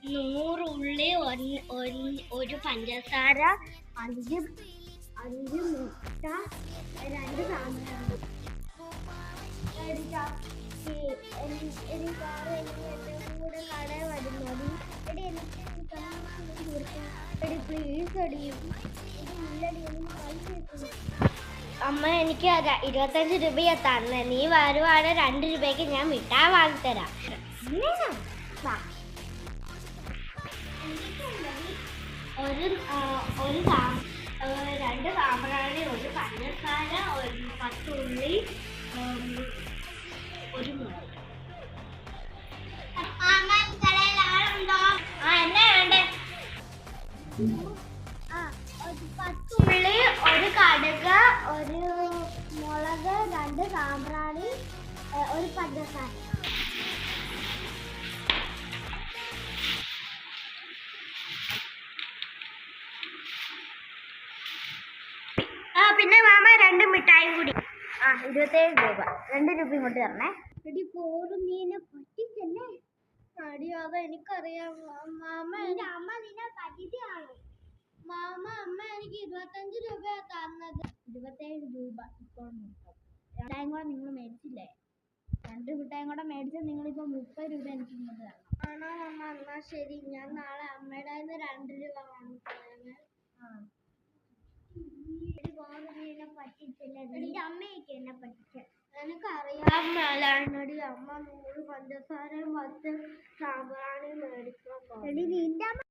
100 ഉള്ളി, ഒരു പഞ്ചസാര, 5 മുട്ട, 2 സാമ്പാർ. കൂടെ കട വരുന്നത് അമ്മ എനിക്ക് 25 രൂപയാ തന്നെ. നീ വരുവാണ് 2 രൂപയ്ക്ക് ഞാൻ മിഠായി വാങ്ങിത്തരാം. ഒരു 2 സാമ്പാറാണി, ഒരു പഞ്ചസാര, 10 ഉള്ളി, ഒരു മുളക്. എന്നാ വേണ്ടേ? 10 ഉള്ളി, ഒരു കടുക്, ഒരു മുളക്, 2 സാമ്പാറാണി, ഒരു പഞ്ചസാര. പിന്നെ മാമ 2 മിഠായി കൂടി. 27 രൂപ. 2 രൂപ ഇങ്ങോട്ട് തരണേ. എടി പോരും, നീ എന്നെ പറ്റിച്ചല്ലേ? അടിയാതെ എനിക്കറിയാം മാമ. അമ്മ നിന്നെ പറ്റിച്ചാണോ? മാമ, അമ്മ എനിക്ക് 25 രൂപയാ തന്നത്. 27 രൂപ ഇപ്പോൾ മിഠായും കൂടെ നിങ്ങൾ മേടിച്ചില്ലേ? 2 മിഠായും കൂടെ മേടിച്ചാൽ നിങ്ങളിപ്പോൾ 30 രൂപ എനിക്ക് ഇങ്ങോട്ട് തരണം. ആണോ അമ്മ? എന്നാ ശരി, ഞാൻ നാളെ അമ്മയുടെ 2 രൂപ വാങ്ങിത്തരാം. എന്റെ അമ്മയൊക്കെ എന്നെ പറ്റിച്ച. എനിക്കറിയാം മേലാണടി. അമ്മ 100 പഞ്ചസാരയും 10 സാമ്പാറാണ് മേടിക്കാൻ. നിന്റെ അമ്മ